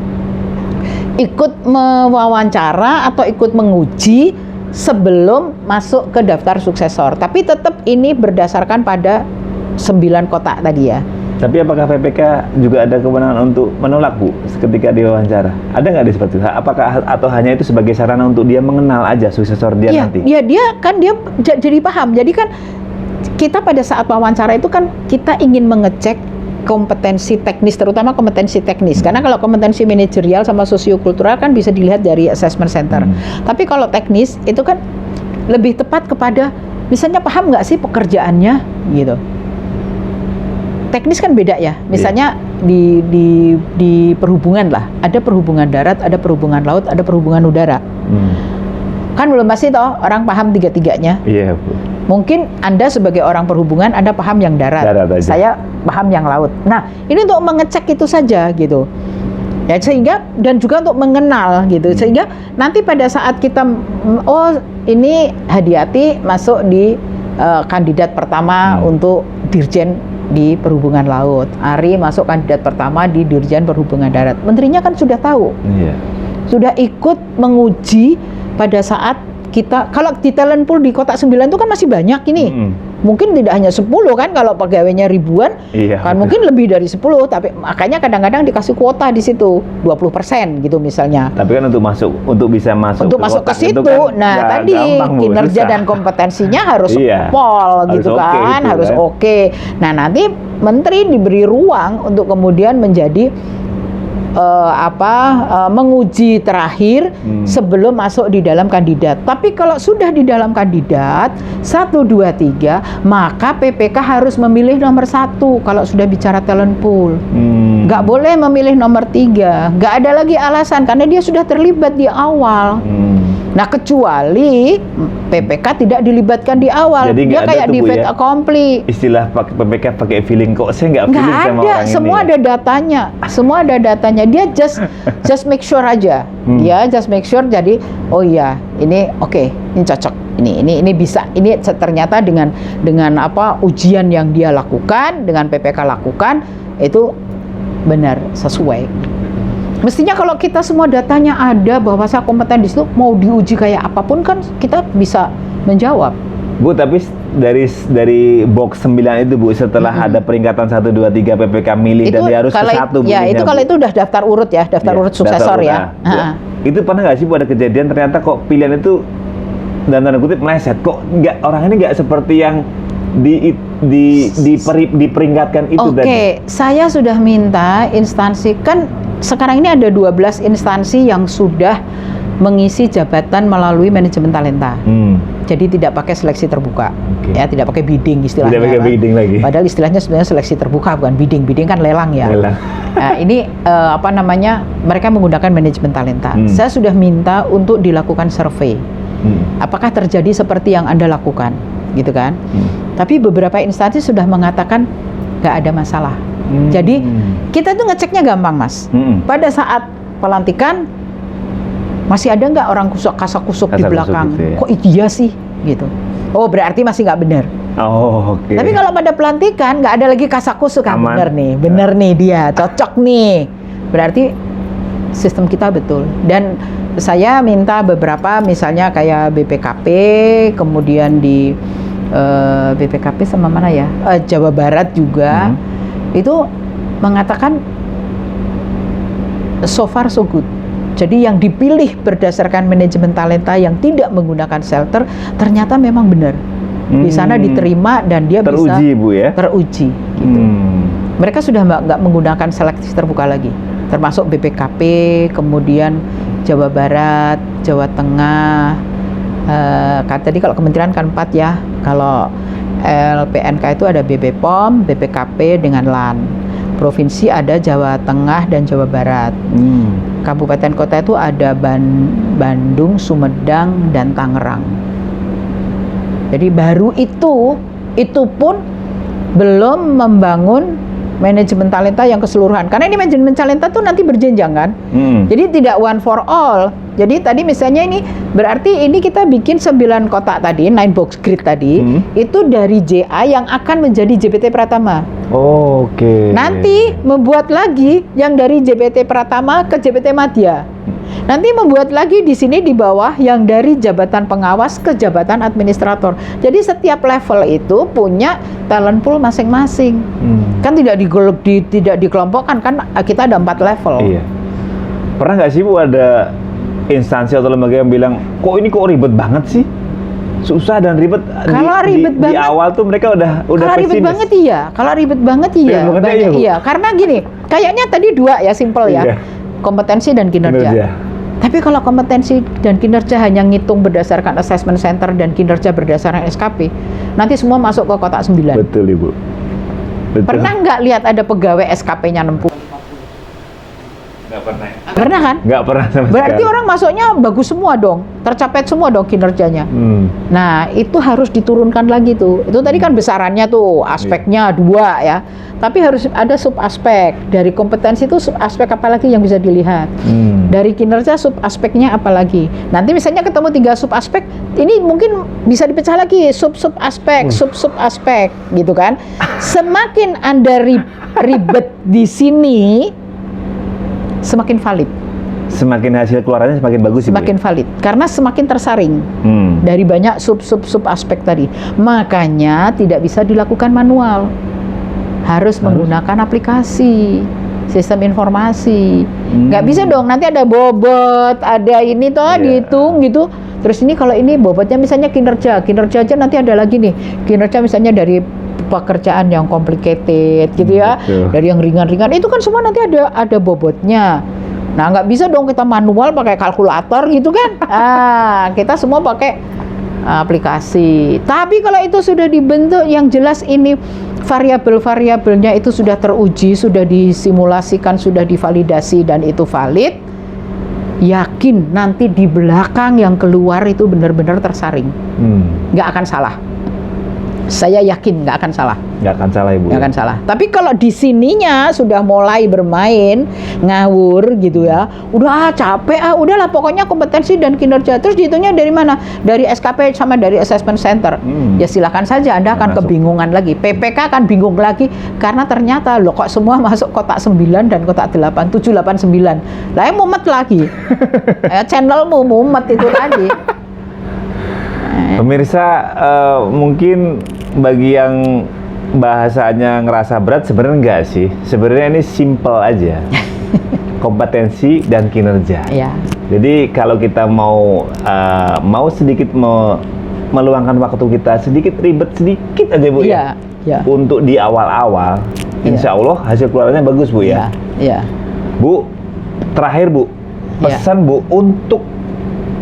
ikut mewawancara atau ikut menguji sebelum masuk ke daftar suksesor. Tapi tetap ini berdasarkan pada 9 kotak tadi ya. Tapi apakah PPK juga ada kewenangan untuk menolak Bu ketika diwawancara? Ada nggak di seperti itu? Apakah atau hanya itu sebagai sarana untuk dia mengenal aja suksesor dia nanti? Iya, dia jadi paham. Jadi kan kita pada saat wawancara itu kan kita ingin mengecek kompetensi teknis, terutama kompetensi teknis. Karena kalau kompetensi manajerial sama sosiokultural kan bisa dilihat dari assessment center. Tapi kalau teknis itu kan lebih tepat kepada misalnya paham nggak sih pekerjaannya gitu. Teknis kan beda ya. Misalnya di perhubungan lah, ada perhubungan darat, ada perhubungan laut, ada perhubungan udara. Kan belum pasti toh orang paham tiga-tiganya. Iya, Bu. Mungkin Anda sebagai orang perhubungan Anda paham yang darat aja. Saya paham yang laut. Nah, ini untuk mengecek itu saja gitu. Ya, sehingga dan juga untuk mengenal gitu. Sehingga nanti pada saat kita ini Hadiati masuk di kandidat pertama untuk Dirjen di Perhubungan Laut. Ari masuk kandidat pertama di Dirjen Perhubungan Darat. Menterinya kan sudah tahu. Iya. Sudah ikut menguji pada saat kita, kalau di talent pool di Kotak 9 itu kan masih banyak ini. Mungkin tidak hanya 10 kan, kalau pegawainya ribuan, kan mungkin lebih dari 10, tapi makanya kadang-kadang dikasih kuota di situ 20% gitu misalnya. Tapi kan untuk bisa masuk ke situ kan, nah tadi gampang, kinerja susah. Dan kompetensinya harus pol gitu kan, harus oke. Nah, nanti menteri diberi ruang untuk kemudian menjadi menguji terakhir sebelum masuk di dalam kandidat. Tapi kalau sudah di dalam kandidat 1, 2, 3, maka PPK harus memilih nomor 1 kalau sudah bicara talent pool. Nggak boleh memilih nomor 3. Nggak ada lagi alasan karena dia sudah terlibat di awal. Nah, kecuali PPK tidak dilibatkan di awal. Jadi dia kayak di fait accompli. Istilah PPK pakai feeling, kok saya nggak feeling sama orang ini. Semua ada datanya. Semua ada datanya. Dia just make sure aja. Ya, just make sure. Jadi, oh iya, ini oke, ini cocok. Ini bisa. Ini ternyata dengan ujian yang dia lakukan, dengan PPK lakukan, itu benar sesuai. Mestinya kalau kita semua datanya ada bahwa saya kompeten di situ, mau diuji kayak apapun kan kita bisa menjawab. Bu, tapi dari box 9 itu Bu, setelah ada peringkatan 1, 2, 3 PPK milih itu, dan dia harus ke 1 ya itu kalau itu udah daftar urut ya, urut suksesor ya. Itu pernah nggak sih Bu ada kejadian ternyata kok pilihan itu dan tanda kutip meleset, kok orang ini nggak seperti yang diperingatkan itu tadi? Oke, saya sudah minta instansi, kan sekarang ini ada 12 instansi yang sudah mengisi jabatan melalui manajemen talenta. Jadi tidak pakai seleksi terbuka, ya, tidak pakai bidding istilahnya. Tidak pakai bidding lagi. Padahal istilahnya sebenarnya seleksi terbuka, bukan bidding. Bidding kan lelang ya. Lelang. Nah, ini mereka menggunakan manajemen talenta. Saya sudah minta untuk dilakukan survei. Apakah terjadi seperti yang Anda lakukan, gitu kan? Tapi beberapa instansi sudah mengatakan nggak ada masalah. Jadi kita tuh ngeceknya gampang, Mas. Pada saat pelantikan Masih ada nggak orang kasak-kusuk di belakang? Gitu ya? Kok iya sih? Gitu. Oh, berarti masih nggak benar. Oh, oke. Tapi kalau pada pelantikan nggak ada lagi kasak-kusuk, kan Aman. bener nih dia, cocok nih. Berarti sistem kita betul. Dan saya minta beberapa, misalnya kayak BPKP, kemudian di BPKP sama mana ya, Jawa Barat juga, itu mengatakan so far so good. Jadi yang dipilih berdasarkan manajemen talenta yang tidak menggunakan shelter ternyata memang benar. Di sana diterima dan dia bisa teruji, Bu ya. Teruji. Gitu. Mereka sudah nggak menggunakan seleksi terbuka lagi, termasuk BPKP, kemudian Jawa Barat, Jawa Tengah. Tadi kalau kementerian kan 4 ya. Kalau LPNK itu ada BPOM, BPKP dengan LAN. Provinsi ada Jawa Tengah dan Jawa Barat. Kabupaten kota itu ada Bandung, Sumedang, dan Tangerang. Jadi baru itu pun belum membangun manajemen talenta yang keseluruhan. Karena ini manajemen talenta tuh nanti berjenjang kan. Jadi tidak one for all. Jadi tadi misalnya ini berarti ini kita bikin 9 kotak tadi, 9 box grid tadi, itu dari JA yang akan menjadi JBT Pratama. Oke. Nanti membuat lagi yang dari JBT Pratama ke JBT Madya. Nanti membuat lagi di sini di bawah yang dari jabatan pengawas ke jabatan administrator. Jadi setiap level itu punya talent pool masing-masing. Kan tidak dikelompokkan, kan kita ada 4 level. Iya. Pernah nggak sih Bu ada instansi atau lembaga yang bilang, kok ribet banget sih? Susah dan ribet. Kalau ribet banget di awal tuh mereka udah kalau pesimis. ribet banget iya. Kalau ribet banget iya. Ribet banget Banyak, iya, Bu. iya. Karena gini, kayaknya tadi 2 ya, simple ya. Iya. Kompetensi dan kinerja. Tapi kalau kompetensi dan kinerja hanya ngitung berdasarkan assessment center dan kinerja berdasarkan SKP, nanti semua masuk ke kotak 9. Betul, Ibu. Betul. Pernah nggak lihat ada pegawai SKP-nya 60? Nggak pernah. Pernah kan? Nggak pernah sama Berarti sekali. orang masuknya bagus semua dong, tercapai semua dong kinerjanya. Nah, itu harus diturunkan lagi tuh. Itu tadi kan besarannya tuh, aspeknya 2 ya. Tapi harus ada sub aspek. Dari kompetensi itu sub aspek apa lagi yang bisa dilihat. Dari kinerja sub aspeknya apa lagi. Nanti misalnya ketemu 3 sub aspek, ini mungkin bisa dipecah lagi sub aspek, sub aspek gitu kan. Semakin Anda ribet di sini, semakin valid. Semakin hasil keluarannya semakin bagus, Ibu. Semakin valid. Karena semakin tersaring dari banyak sub aspek tadi. Makanya tidak bisa dilakukan manual. Harus menggunakan aplikasi, sistem informasi. Nggak bisa dong, nanti ada bobot, ada ini toh dihitung gitu. Terus ini kalau ini bobotnya misalnya kinerja aja nanti ada lagi nih. Kinerja misalnya dari pekerjaan yang complicated gitu ya. Betul. Dari yang ringan-ringan itu kan semua nanti ada bobotnya. Nah, nggak bisa dong kita manual pakai kalkulator gitu kan. Kita semua pakai aplikasi. Tapi kalau itu sudah dibentuk yang jelas ini variabel-variabelnya itu sudah teruji, sudah disimulasikan, sudah divalidasi dan itu valid, yakin nanti di belakang yang keluar itu benar-benar tersaring. Nggak akan salah. Saya yakin nggak akan salah. Nggak akan salah, Ibu. Nggak akan salah. Tapi kalau di sininya sudah mulai bermain ngawur gitu ya, udah capek udahlah pokoknya kompetensi dan kinerja. Terus dihitungnya dari mana? Dari SKP sama dari assessment center. Ya silakan saja Anda akan kebingungan lagi. PPK akan bingung lagi karena ternyata loh kok semua masuk kotak 9 dan kotak 8, 7, 8, 9. Lah mumet lagi. Channelmu mumet itu tadi. Pemirsa, mungkin bagi yang bahasanya ngerasa berat, sebenarnya enggak sih. Sebenarnya ini simple aja. Kompetensi dan kinerja. Ya. Jadi kalau kita mau sedikit meluangkan waktu kita sedikit ribet sedikit aja, Bu, ya. Untuk di awal-awal, insya Allah hasil keluarannya bagus, Bu, ya. Iya. Bu, terakhir, Bu, pesan Bu untuk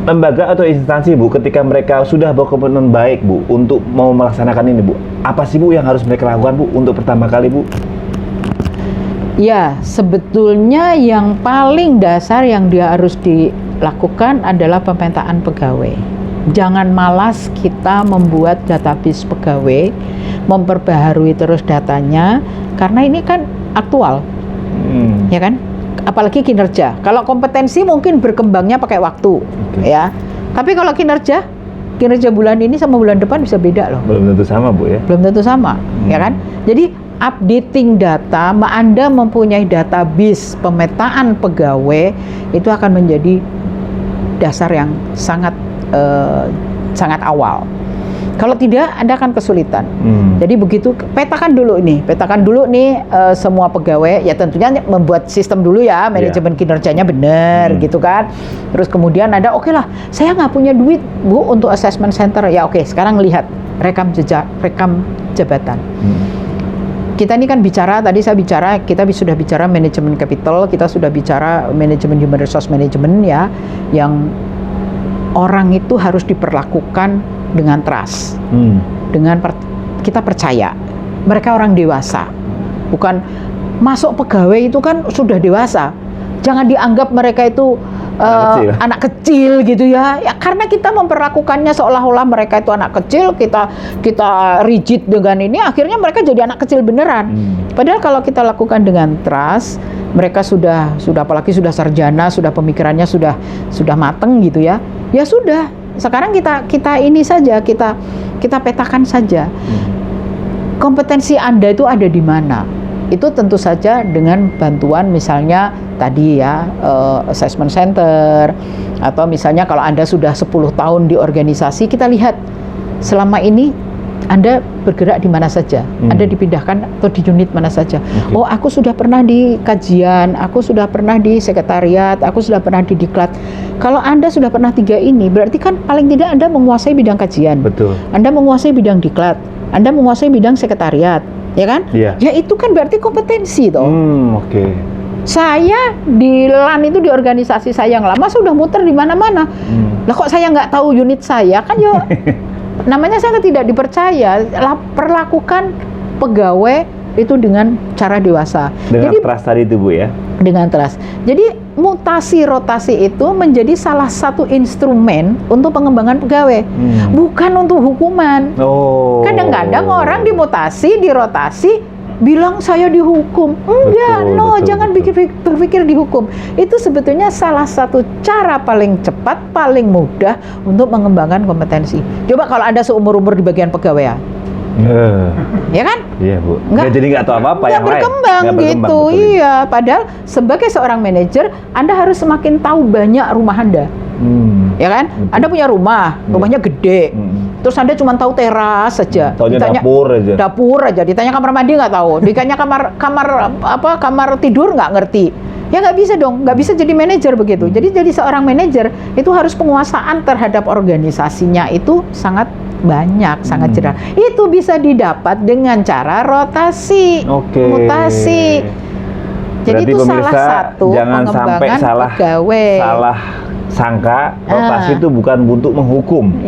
lembaga atau instansi, Bu, ketika mereka sudah berkomitmen baik, Bu, untuk mau melaksanakan ini, Bu, apa sih, Bu, yang harus mereka lakukan, Bu, untuk pertama kali, Bu? Ya, sebetulnya yang paling dasar yang dia harus dilakukan adalah pemetaan pegawai. Jangan malas kita membuat database pegawai, memperbaharui terus datanya, karena ini kan aktual, ya kan? apalagi kinerja. Kalau kompetensi mungkin berkembangnya pakai waktu, ya. Tapi kalau kinerja bulan ini sama bulan depan bisa beda loh. Belum tentu sama, Bu, ya. Belum tentu sama, ya kan? Jadi updating data, Anda mempunyai database pemetaan pegawai itu akan menjadi dasar yang sangat awal. Kalau tidak, Anda akan kesulitan. Jadi begitu, petakan dulu nih semua pegawai. Ya tentunya membuat sistem dulu ya, manajemen kinerjanya benar gitu kan. Terus kemudian ada, oke lah, saya nggak punya duit, Bu, untuk assessment center. Ya oke, sekarang lihat rekam jabatan. Kita ini kan kita sudah bicara manajemen capital, kita sudah bicara manajemen human resource management ya, yang orang itu harus diperlakukan dengan trust, kita percaya mereka orang dewasa, bukan masuk pegawai itu kan sudah dewasa, jangan dianggap mereka itu anak kecil gitu ya, karena kita memperlakukannya seolah-olah mereka itu anak kecil, kita rigid dengan ini, akhirnya mereka jadi anak kecil beneran. Padahal kalau kita lakukan dengan trust, mereka sudah apalagi sudah sarjana, sudah pemikirannya sudah mateng gitu ya, ya sudah. Sekarang kita ini saja, kita petakan saja. Kompetensi Anda itu ada di mana? Itu tentu saja dengan bantuan misalnya tadi ya, assessment center, atau misalnya kalau Anda sudah 10 tahun di organisasi, kita lihat selama ini Anda bergerak di mana saja, Anda dipindahkan atau di unit mana saja. Oh, aku sudah pernah di kajian, aku sudah pernah di sekretariat, aku sudah pernah di diklat. Kalau Anda sudah pernah 3 ini, berarti kan paling tidak Anda menguasai bidang kajian. Betul. Anda menguasai bidang diklat, Anda menguasai bidang sekretariat, ya kan? Iya. Ya itu kan berarti kompetensi toh. Oke. Saya di LAN itu, di organisasi saya yang lama, sudah muter di mana-mana. Lah kok saya nggak tahu unit saya, kan yo namanya saya tidak dipercaya. Perlakukan pegawai itu dengan cara dewasa. Dengan jadi, trust tadi itu, Bu, ya? Dengan trust. Jadi mutasi rotasi itu menjadi salah satu instrumen untuk pengembangan pegawai, bukan untuk hukuman. Kadang-kadang orang dimutasi, dirotasi, bilang saya dihukum. Enggak, jangan berpikir dihukum. Itu sebetulnya salah satu cara paling cepat, paling mudah untuk mengembangkan kompetensi. Coba kalau Anda seumur-umur di bagian pegawai, ya kan? Iya, Bu. Jadi nggak tahu apa-apa yang berkembang lain. Gitu, iya. Padahal sebagai seorang manajer, Anda harus semakin tahu banyak rumah Anda. Ya kan? Anda punya rumahnya gede. Terus Anda cuma tahu teras saja. Ditanya dapur aja. Ditanya kamar mandi nggak tahu. Ditanya kamar tidur nggak ngerti. Ya nggak bisa dong. Nggak bisa jadi manajer begitu. Jadi seorang manajer itu harus penguasaan terhadap organisasinya itu sangat banyak, sangat cerah. Itu bisa didapat dengan cara rotasi, mutasi. Jadi berarti itu pemirsa, salah satu jangan sampai salah sangka, rotasi itu bukan untuk menghukum,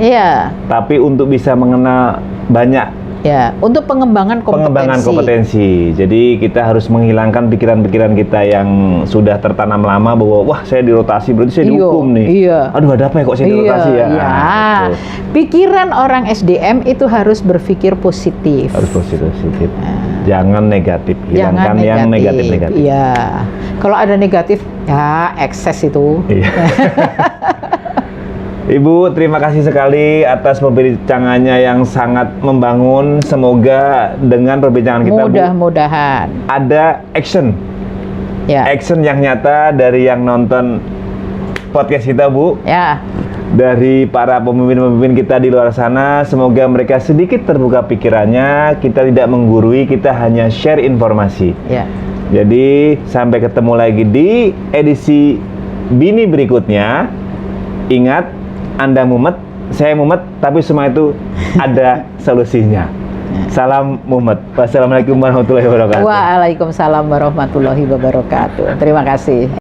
tapi untuk bisa mengenal banyak. Ya, untuk pengembangan kompetensi. Jadi kita harus menghilangkan pikiran-pikiran kita yang sudah tertanam lama bahwa wah saya dirotasi berarti saya dihukum nih. Aduh, ada apa ya kok saya dirotasi ya? Pikiran orang SDM itu harus berpikir positif. Harus positif. Jangan negatif. Hilangkan yang negatif-negatif. Iya. Kalau ada negatif, ya ekses itu. Ibu, terima kasih sekali atas perbincangannya yang sangat membangun. Semoga dengan perbincangan kita, mudah-mudahan ada action yang nyata dari yang nonton podcast kita, Bu. Dari para pemimpin-pemimpin kita di luar sana. Semoga mereka sedikit terbuka pikirannya. Kita tidak menggurui, kita hanya share informasi. Jadi sampai ketemu lagi di edisi Bini berikutnya. Ingat, Anda mumet, saya mumet, tapi semua itu ada solusinya. Salam mumet. Wassalamualaikum warahmatullahi wabarakatuh. Waalaikumsalam warahmatullahi wabarakatuh. Terima kasih.